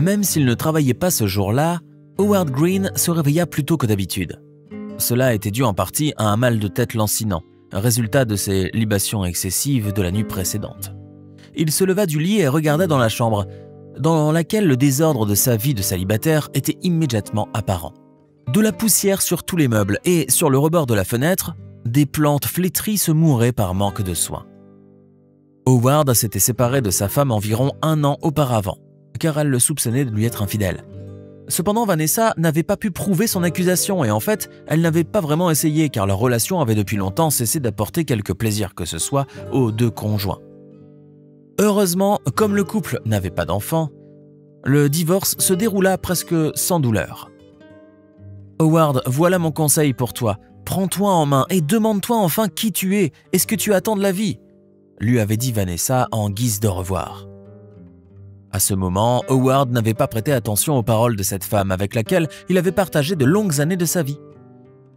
Même s'il ne travaillait pas ce jour-là, Howard Green se réveilla plus tôt que d'habitude. Cela était dû en partie à un mal de tête lancinant, résultat de ses libations excessives de la nuit précédente. Il se leva du lit et regarda dans la chambre, dans laquelle le désordre de sa vie de célibataire était immédiatement apparent. De la poussière sur tous les meubles et, sur le rebord de la fenêtre, des plantes flétries se mouraient par manque de soins. Howard s'était séparé de sa femme environ 1 an auparavant, car elle le soupçonnait de lui être infidèle. Cependant, Vanessa n'avait pas pu prouver son accusation et en fait, elle n'avait pas vraiment essayé car leur relation avait depuis longtemps cessé d'apporter quelque plaisir que ce soit aux 2 conjoints. Heureusement, comme le couple n'avait pas d'enfants, le divorce se déroula presque sans douleur. « Howard, voilà mon conseil pour toi. Prends-toi en main et demande-toi enfin qui tu es et ce que tu attends de la vie », lui avait dit Vanessa en guise de revoir. À ce moment, Howard n'avait pas prêté attention aux paroles de cette femme avec laquelle il avait partagé de longues années de sa vie.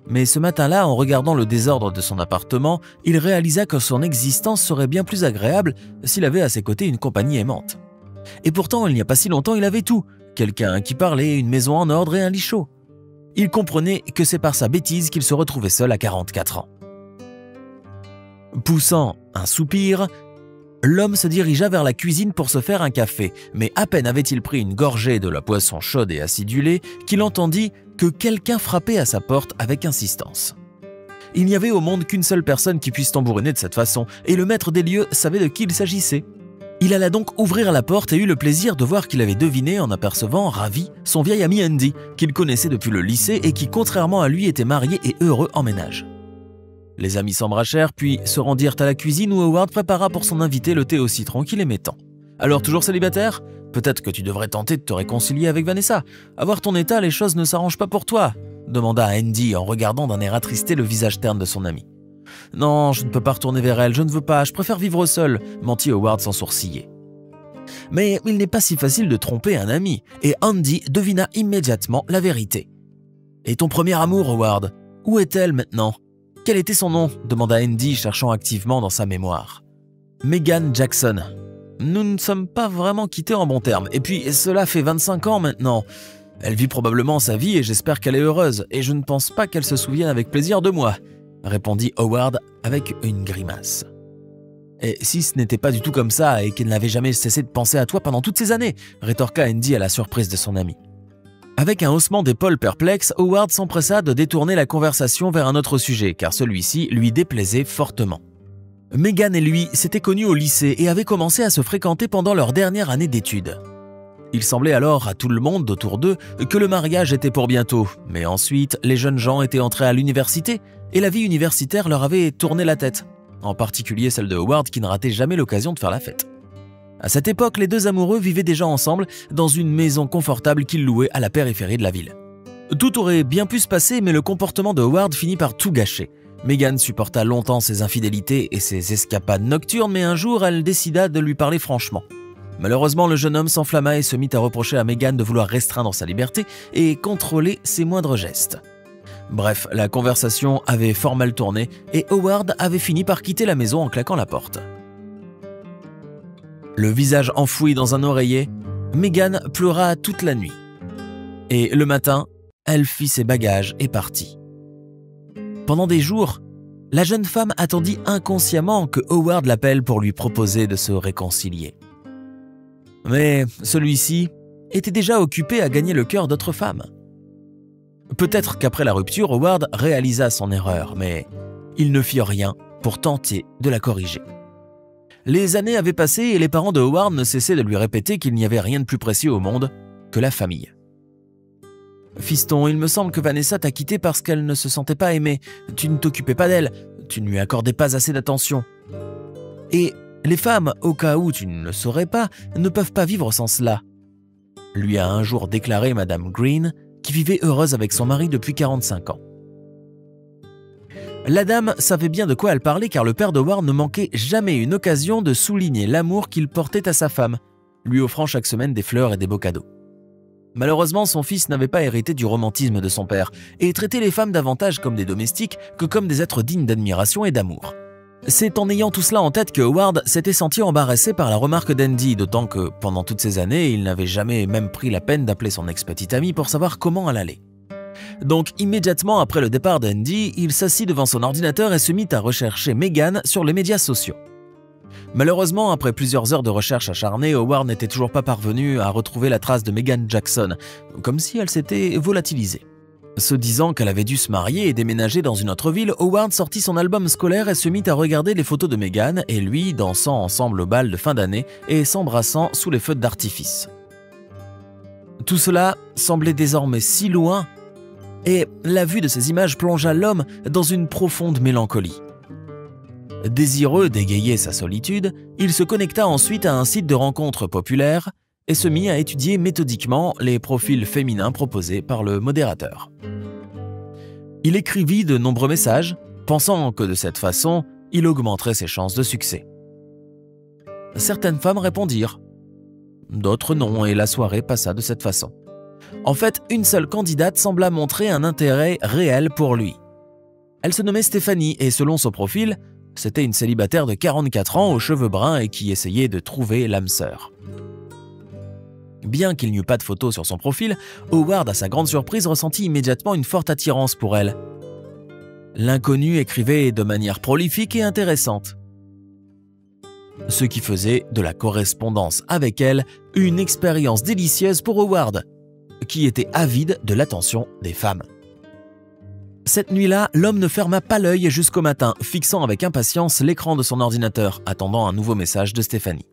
Mais ce matin-là, en regardant le désordre de son appartement, il réalisa que son existence serait bien plus agréable s'il avait à ses côtés une compagnie aimante. Et pourtant, il n'y a pas si longtemps, il avait tout. Quelqu'un qui parlait, une maison en ordre et un lit chaud. Il comprenait que c'est par sa bêtise qu'il se retrouvait seul à 44 ans. Poussant un soupir, l'homme se dirigea vers la cuisine pour se faire un café, mais à peine avait-il pris une gorgée de la boisson chaude et acidulée qu'il entendit que quelqu'un frappait à sa porte avec insistance. Il n'y avait au monde qu'une seule personne qui puisse tambouriner de cette façon, et le maître des lieux savait de qui il s'agissait. Il alla donc ouvrir la porte et eut le plaisir de voir qu'il avait deviné, en apercevant, ravi, son vieil ami Andy, qu'il connaissait depuis le lycée et qui, contrairement à lui, était marié et heureux en ménage. Les amis s'embrassèrent puis se rendirent à la cuisine où Howard prépara pour son invité le thé au citron qu'il aimait tant. « Alors toujours célibataire ? Peut-être que tu devrais tenter de te réconcilier avec Vanessa. À voir ton état, les choses ne s'arrangent pas pour toi » demanda Andy en regardant d'un air attristé le visage terne de son ami. « Non, je ne peux pas retourner vers elle, je ne veux pas, je préfère vivre seul » mentit Howard sans sourciller. Mais il n'est pas si facile de tromper un ami et Andy devina immédiatement la vérité. « Et ton premier amour, Howard ? Où est-elle maintenant ? Quel était son nom » demanda Andy, cherchant activement dans sa mémoire. « Megan Jackson. Nous ne sommes pas vraiment quittés en bons termes. Et puis, cela fait 25 ans maintenant. Elle vit probablement sa vie et j'espère qu'elle est heureuse. Et je ne pense pas qu'elle se souvienne avec plaisir de moi, » répondit Howard avec une grimace. « Et si ce n'était pas du tout comme ça et qu'elle n'avait jamais cessé de penser à toi pendant toutes ces années » rétorqua Andy à la surprise de son ami. Avec un haussement d'épaules perplexe, Howard s'empressa de détourner la conversation vers un autre sujet, car celui-ci lui déplaisait fortement. Megan et lui s'étaient connus au lycée et avaient commencé à se fréquenter pendant leur dernière année d'études. Il semblait alors à tout le monde autour d'eux que le mariage était pour bientôt, mais ensuite les jeunes gens étaient entrés à l'université et la vie universitaire leur avait tourné la tête, en particulier celle de Howard qui ne ratait jamais l'occasion de faire la fête. À cette époque, les 2 amoureux vivaient déjà ensemble dans une maison confortable qu'ils louaient à la périphérie de la ville. Tout aurait bien pu se passer, mais le comportement de Howard finit par tout gâcher. Megan supporta longtemps ses infidélités et ses escapades nocturnes, mais un jour, elle décida de lui parler franchement. Malheureusement, le jeune homme s'enflamma et se mit à reprocher à Megan de vouloir restreindre sa liberté et contrôler ses moindres gestes. Bref, la conversation avait fort mal tourné et Howard avait fini par quitter la maison en claquant la porte. Le visage enfoui dans un oreiller, Megan pleura toute la nuit. Et le matin, elle fit ses bagages et partit. Pendant des jours, la jeune femme attendit inconsciemment que Howard l'appelle pour lui proposer de se réconcilier. Mais celui-ci était déjà occupé à gagner le cœur d'autres femmes. Peut-être qu'après la rupture, Howard réalisa son erreur, mais il ne fit rien pour tenter de la corriger. Les années avaient passé et les parents de Howard ne cessaient de lui répéter qu'il n'y avait rien de plus précieux au monde que la famille. « Fiston, il me semble que Vanessa t'a quitté parce qu'elle ne se sentait pas aimée. Tu ne t'occupais pas d'elle, tu ne lui accordais pas assez d'attention. Et les femmes, au cas où tu ne le saurais pas, ne peuvent pas vivre sans cela. » lui a un jour déclaré Madame Green, qui vivait heureuse avec son mari depuis 45 ans. La dame savait bien de quoi elle parlait car le père d'Howard ne manquait jamais une occasion de souligner l'amour qu'il portait à sa femme, lui offrant chaque semaine des fleurs et des beaux cadeaux. Malheureusement, son fils n'avait pas hérité du romantisme de son père et traitait les femmes davantage comme des domestiques que comme des êtres dignes d'admiration et d'amour. C'est en ayant tout cela en tête que Howard s'était senti embarrassé par la remarque d'Andy, d'autant que pendant toutes ces années, il n'avait jamais même pris la peine d'appeler son ex-petite amie pour savoir comment elle allait. Donc immédiatement après le départ d'Andy, il s'assit devant son ordinateur et se mit à rechercher Megan sur les médias sociaux. Malheureusement, après plusieurs heures de recherche acharnée, Howard n'était toujours pas parvenu à retrouver la trace de Megan Jackson, comme si elle s'était volatilisée. Se disant qu'elle avait dû se marier et déménager dans une autre ville, Howard sortit son album scolaire et se mit à regarder les photos de Megan et lui dansant ensemble au bal de fin d'année et s'embrassant sous les feux d'artifice. Tout cela semblait désormais si loin, et la vue de ces images plongea l'homme dans une profonde mélancolie. Désireux d'égayer sa solitude, il se connecta ensuite à un site de rencontres populaire et se mit à étudier méthodiquement les profils féminins proposés par le modérateur. Il écrivit de nombreux messages, pensant que de cette façon, il augmenterait ses chances de succès. Certaines femmes répondirent, d'autres non, et la soirée passa de cette façon. En fait, une seule candidate sembla montrer un intérêt réel pour lui. Elle se nommait Stéphanie et selon son profil, c'était une célibataire de 44 ans aux cheveux bruns et qui essayait de trouver l'âme sœur. Bien qu'il n'y eût pas de photos sur son profil, Howard, à sa grande surprise, ressentit immédiatement une forte attirance pour elle. L'inconnu écrivait de manière prolifique et intéressante, ce qui faisait de la correspondance avec elle une expérience délicieuse pour Howard, qui était avide de l'attention des femmes. Cette nuit-là, l'homme ne ferma pas l'œil jusqu'au matin, fixant avec impatience l'écran de son ordinateur, attendant un nouveau message de Stéphanie.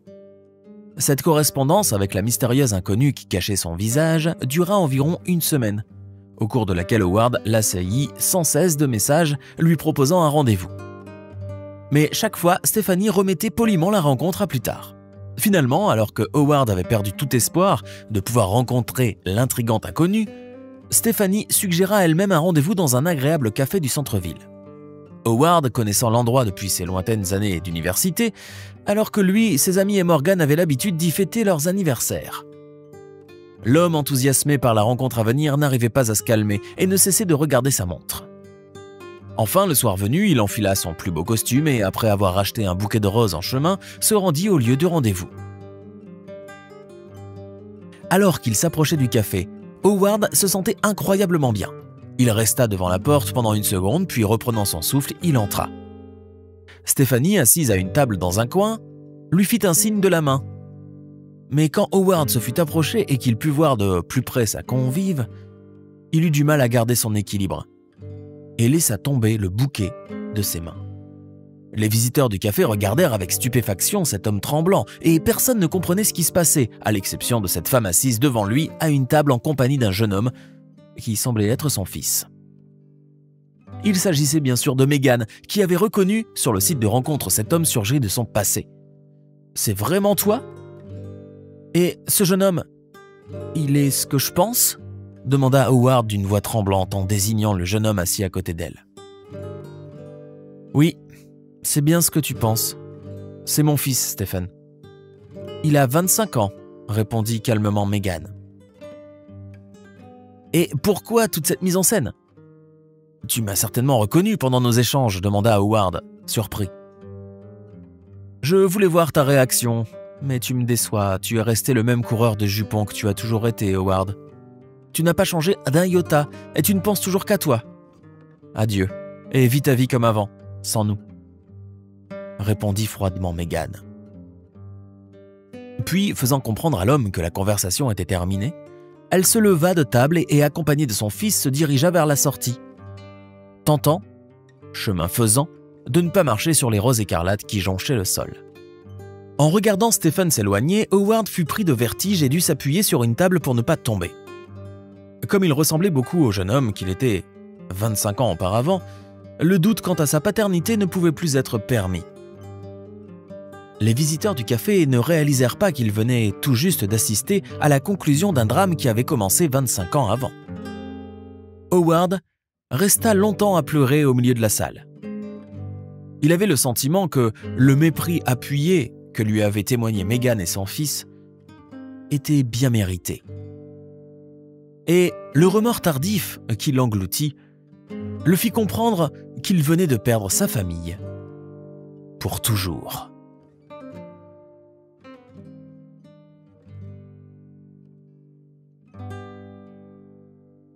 Cette correspondance avec la mystérieuse inconnue qui cachait son visage dura environ une semaine, au cours de laquelle Howard l'assaillit sans cesse de messages lui proposant un rendez-vous. Mais chaque fois, Stéphanie remettait poliment la rencontre à plus tard. Finalement, alors que Howard avait perdu tout espoir de pouvoir rencontrer l'intrigante inconnue, Stéphanie suggéra elle-même un rendez-vous dans un agréable café du centre-ville. Howard, connaissant l'endroit depuis ses lointaines années d'université, alors que lui, ses amis et Morgan avaient l'habitude d'y fêter leurs anniversaires. L'homme enthousiasmé par la rencontre à venir n'arrivait pas à se calmer et ne cessait de regarder sa montre. Enfin, le soir venu, il enfila son plus beau costume et, après avoir acheté un bouquet de roses en chemin, se rendit au lieu du rendez-vous. Alors qu'il s'approchait du café, Howard se sentait incroyablement bien. Il resta devant la porte pendant une seconde, puis reprenant son souffle, il entra. Stéphanie, assise à une table dans un coin, lui fit un signe de la main. Mais quand Howard se fut approché et qu'il put voir de plus près sa convive, il eut du mal à garder son équilibre et laissa tomber le bouquet de ses mains. Les visiteurs du café regardèrent avec stupéfaction cet homme tremblant et personne ne comprenait ce qui se passait, à l'exception de cette femme assise devant lui à une table en compagnie d'un jeune homme qui semblait être son fils. Il s'agissait bien sûr de Megan, qui avait reconnu sur le site de rencontre cet homme surgi de son passé. « C'est vraiment toi ? Et ce jeune homme, il est ce que je pense ?» demanda Howard d'une voix tremblante en désignant le jeune homme assis à côté d'elle. « Oui, c'est bien ce que tu penses. C'est mon fils, Stephen. Il a 25 ans, répondit calmement Megan. Et pourquoi toute cette mise en scène ? Tu m'as certainement reconnu pendant nos échanges, demanda Howard, surpris. Je voulais voir ta réaction, mais tu me déçois. Tu es resté le même coureur de jupons que tu as toujours été, Howard. Tu n'as pas changé d'un iota et tu ne penses toujours qu'à toi. Adieu, et vis ta vie comme avant, sans nous. Répondit froidement Megan. Puis, faisant comprendre à l'homme que la conversation était terminée, elle se leva de table et accompagnée de son fils, se dirigea vers la sortie, tentant, chemin faisant, de ne pas marcher sur les roses écarlates qui jonchaient le sol. En regardant Stephen s'éloigner, Howard fut pris de vertige et dut s'appuyer sur une table pour ne pas tomber. Comme il ressemblait beaucoup au jeune homme qu'il était 25 ans auparavant, le doute quant à sa paternité ne pouvait plus être permis. Les visiteurs du café ne réalisèrent pas qu'ils venaient tout juste d'assister à la conclusion d'un drame qui avait commencé 25 ans avant. Howard resta longtemps à pleurer au milieu de la salle. Il avait le sentiment que le mépris appuyé que lui avaient témoigné Megan et son fils était bien mérité. Et le remords tardif qui l'engloutit le fit comprendre qu'il venait de perdre sa famille pour toujours.